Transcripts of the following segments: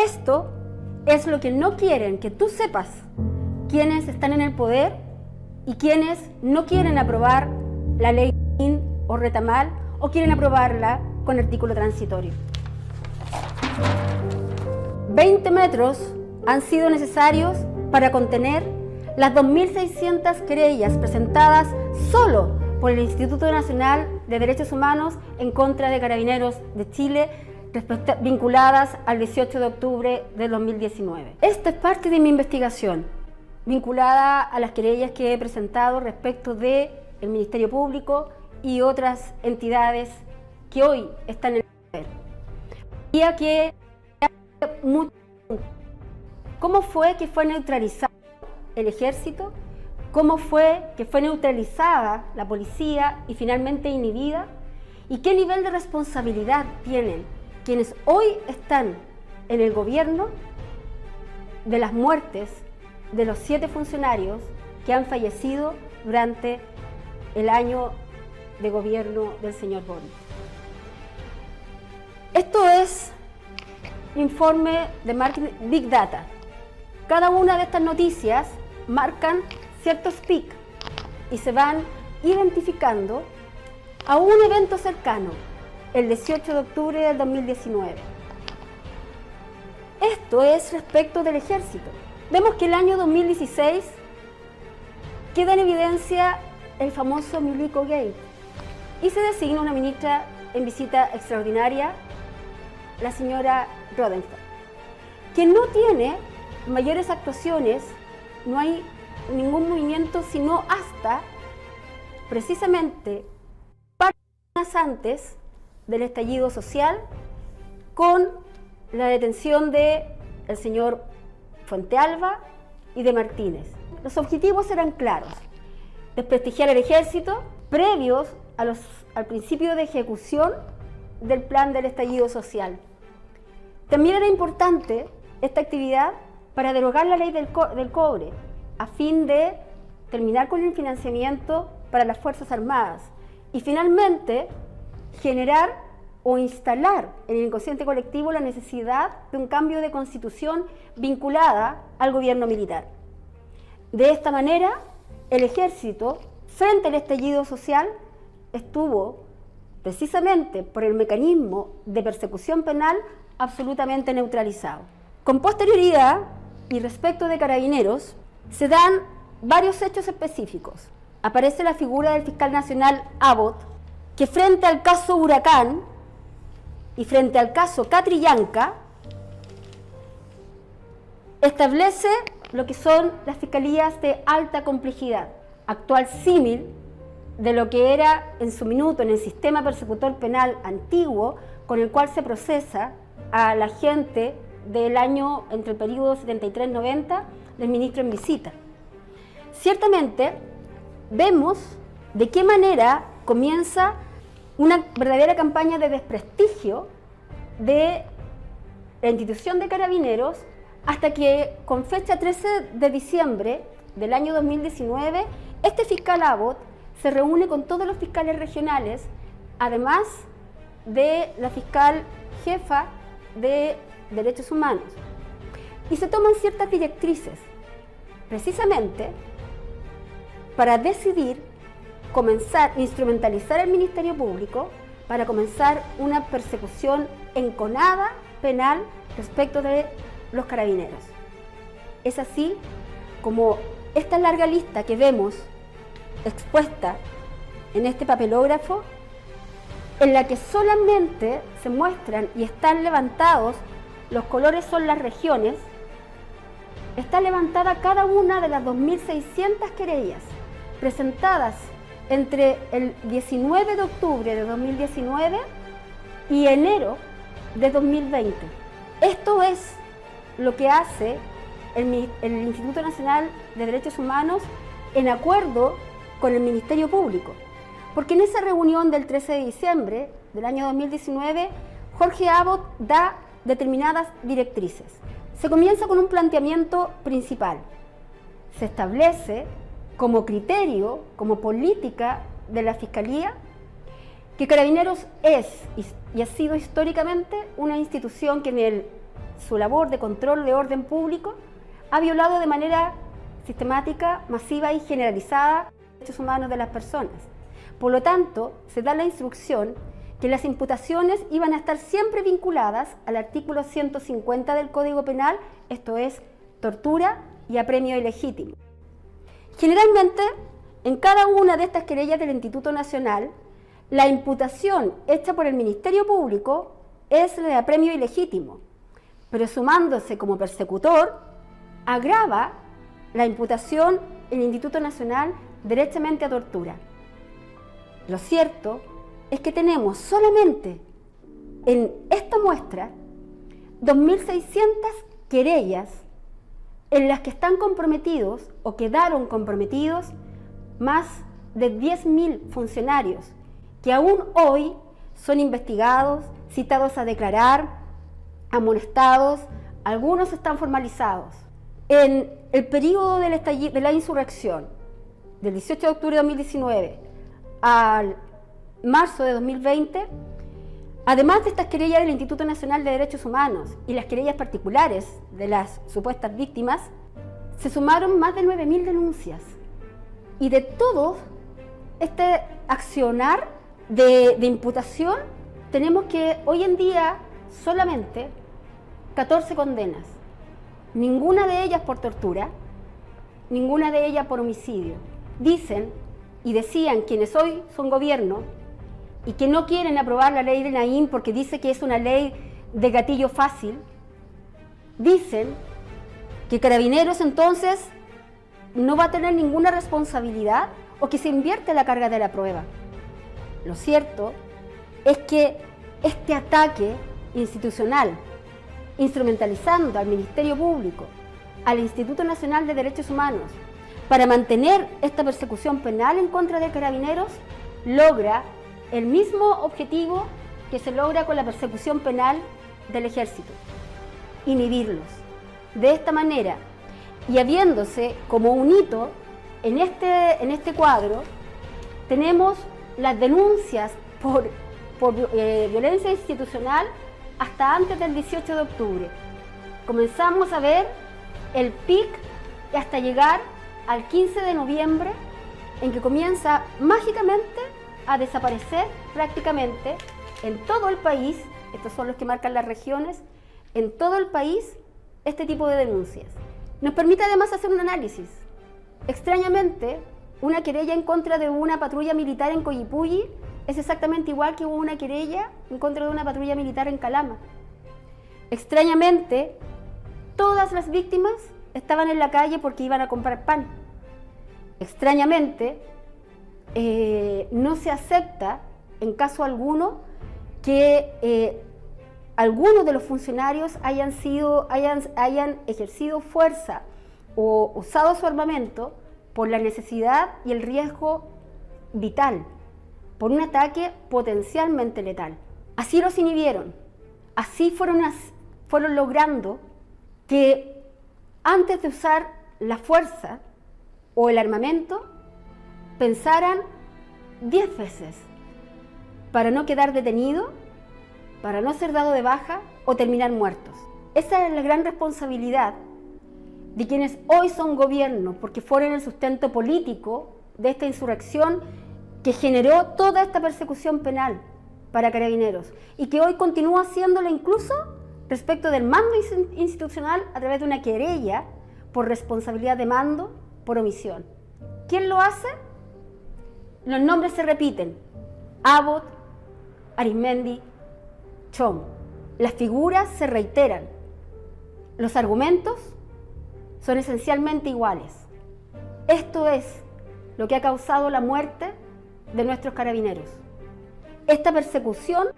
Esto es lo que no quieren que tú sepas quienes están en el poder y quienes no quieren aprobar la ley o retamal o quieren aprobarla con artículo transitorio. 20 metros han sido necesarios para contener las 2.600 querellas presentadas solo por el Instituto Nacional de Derechos Humanos en contra de Carabineros de Chile vinculadas al 18 de octubre de 2019. Esta es parte de mi investigación, vinculada a las querellas que he presentado respecto del Ministerio Público y otras entidades que hoy están en el poder. Quería que ¿cómo fue que fue neutralizado el ejército? ¿Cómo fue que fue neutralizada la policía y finalmente inhibida? ¿Y qué nivel de responsabilidad tienen quienes hoy están en el gobierno de las muertes de los 7 funcionarios que han fallecido durante el año de gobierno del señor Boric? Esto es informe de marketing Big Data. Cada una de estas noticias marcan ciertos picos y se van identificando a un evento cercano, el 18 de octubre del 2019. Esto es respecto del ejército. Vemos que el año 2016 queda en evidencia el famoso Milico Gate y se designa una ministra en visita extraordinaria, la señora Rodenfeld, que no tiene mayores actuaciones, no hay ningún movimiento, sino hasta precisamente semanas antes del estallido social, con la detención de el señor Fuentealba y de Martínez. Los objetivos eran claros: desprestigiar el ejército previos al principio de ejecución del plan del estallido social. También era importante esta actividad para derogar la ley del cobre, a fin de terminar con el financiamiento para las Fuerzas Armadas y finalmente generar o instalar en el inconsciente colectivo la necesidad de un cambio de constitución vinculada al gobierno militar. De esta manera, el ejército, frente al estallido social, estuvo precisamente por el mecanismo de persecución penal absolutamente neutralizado. Con posterioridad y respecto de Carabineros, se dan varios hechos específicos. Aparece la figura del fiscal nacional Abbott, que frente al caso Huracán y frente al caso Catrillanca establece lo que son las fiscalías de alta complejidad, actual símil de lo que era en su minuto en el sistema persecutor penal antiguo, con el cual se procesa a la gente del año entre el periodo 73-90 del ministro en visita. Ciertamente vemos de qué manera comienza una verdadera campaña de desprestigio de la institución de Carabineros, hasta que con fecha 13 de diciembre del año 2019 este fiscal Abbott se reúne con todos los fiscales regionales, además de la fiscal jefa de Derechos Humanos, y se toman ciertas directrices precisamente para decidir comenzar a instrumentalizar el Ministerio Público para comenzar una persecución enconada penal respecto de los carabineros. Es así como esta larga lista que vemos expuesta en este papelógrafo, en la que solamente se muestran y están levantados, los colores son las regiones, está levantada cada una de las 2.600 querellas presentadas entre el 19 de octubre de 2019 y enero de 2020. Esto es lo que hace el Instituto Nacional de Derechos Humanos en acuerdo con el Ministerio Público. Porque en esa reunión del 13 de diciembre del año 2019, Jorge Abbott da determinadas directrices. Se comienza con un planteamiento principal. Se establece como criterio, como política de la Fiscalía, que Carabineros es y ha sido históricamente una institución que en el su labor de control de orden público, ha violado de manera sistemática, masiva y generalizada los derechos humanos de las personas. Por lo tanto, se da la instrucción que las imputaciones iban a estar siempre vinculadas al artículo 150 del Código Penal, esto es, tortura y apremio ilegítimo. Generalmente, en cada una de estas querellas del Instituto Nacional, la imputación hecha por el Ministerio Público es la de apremio ilegítimo, pero sumándose como persecutor, agrava la imputación el Instituto Nacional derechamente a tortura. Lo cierto es que tenemos solamente en esta muestra 2.600 querellas en las que están comprometidos o quedaron comprometidos más de 10.000 funcionarios que aún hoy son investigados, citados a declarar, amonestados, algunos están formalizados. En el periodo de la insurrección, del 18 de octubre de 2019 al marzo de 2020, además de estas querellas del Instituto Nacional de Derechos Humanos y las querellas particulares de las supuestas víctimas, se sumaron más de 9.000 denuncias. Y de todo este accionar de imputación, tenemos que hoy en día solamente 14 condenas. Ninguna de ellas por tortura, ninguna de ellas por homicidio. Dicen y decían quienes hoy son gobierno y que no quieren aprobar la ley de Naim porque dice que es una ley de gatillo fácil, dicen que Carabineros entonces no va a tener ninguna responsabilidad o que se invierte la carga de la prueba. Lo cierto es que este ataque institucional, instrumentalizando al Ministerio Público, al Instituto Nacional de Derechos Humanos, para mantener esta persecución penal en contra de Carabineros, logra el mismo objetivo que se logra con la persecución penal del Ejército: inhibirlos. De esta manera, y habiéndose como un hito en este cuadro, tenemos las denuncias por violencia institucional hasta antes del 18 de octubre. Comenzamos a ver el pic hasta llegar al 15 de noviembre, en que comienza mágicamente a desaparecer prácticamente en todo el país, estos son los que marcan las regiones, en todo el país este tipo de denuncias. Nos permite además hacer un análisis. Extrañamente, una querella en contra de una patrulla militar en Coyipulli es exactamente igual que una querella en contra de una patrulla militar en Calama. Extrañamente, todas las víctimas estaban en la calle porque iban a comprar pan. Extrañamente, no se acepta en caso alguno que algunos de los funcionarios hayan ejercido fuerza o usado su armamento por la necesidad y el riesgo vital, por un ataque potencialmente letal. Así los inhibieron, así fueron logrando que antes de usar la fuerza o el armamento, pensaran 10 veces para no quedar detenido, para no ser dado de baja o terminar muertos. Esa es la gran responsabilidad de quienes hoy son gobierno, porque fueron el sustento político de esta insurrección que generó toda esta persecución penal para Carabineros y que hoy continúa haciéndolo incluso respecto del mando institucional a través de una querella por responsabilidad de mando por omisión. ¿Quién lo hace? Los nombres se repiten: Abbott, Arizmendi, Chong. Las figuras se reiteran. Los argumentos son esencialmente iguales. Esto es lo que ha causado la muerte de nuestros carabineros. Esta persecución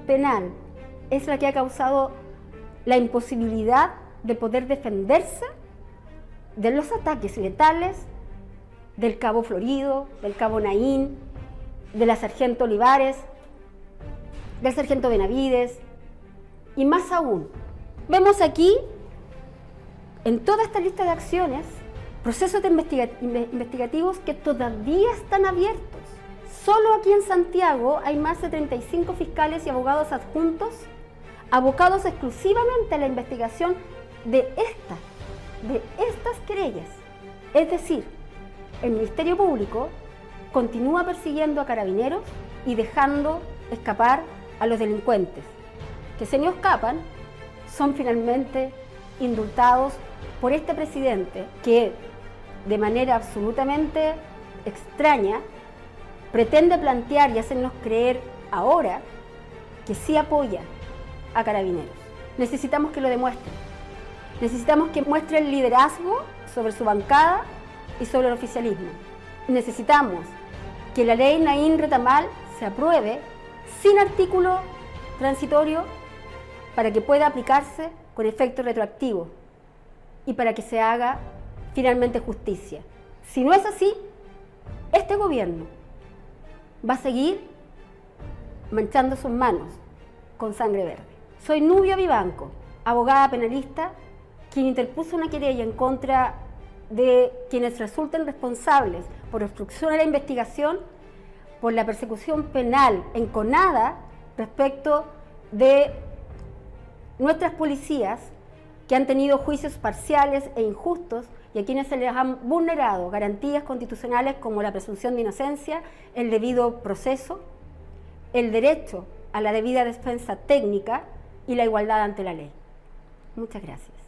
penal es la que ha causado la imposibilidad de poder defenderse de los ataques letales del cabo Florido, del cabo Naín, de la sargento Olivares, del sargento Benavides y más aún. Vemos aquí, en toda esta lista de acciones, procesos investigativos que todavía están abiertos. Solo aquí en Santiago hay más de 35 fiscales y abogados adjuntos abocados exclusivamente a la investigación de estas querellas. Es decir, el Ministerio Público continúa persiguiendo a Carabineros y dejando escapar a los delincuentes, que si no escapan, son finalmente indultados por este presidente que, de manera absolutamente extraña, pretende plantear y hacernos creer ahora que sí apoya a Carabineros. Necesitamos que lo demuestren. Necesitamos que muestren liderazgo sobre su bancada y sobre el oficialismo. Necesitamos que la ley Naín Retamal se apruebe sin artículo transitorio para que pueda aplicarse con efecto retroactivo y para que se haga finalmente justicia. Si no es así, este gobierno va a seguir manchando sus manos con sangre verde. Soy Nubia Vivanco, abogada penalista, quien interpuso una querella en contra de quienes resulten responsables por obstrucción a la investigación por la persecución penal enconada respecto de nuestras policías que han tenido juicios parciales e injustos y a quienes se les han vulnerado garantías constitucionales como la presunción de inocencia, el debido proceso, el derecho a la debida defensa técnica y la igualdad ante la ley. Muchas gracias.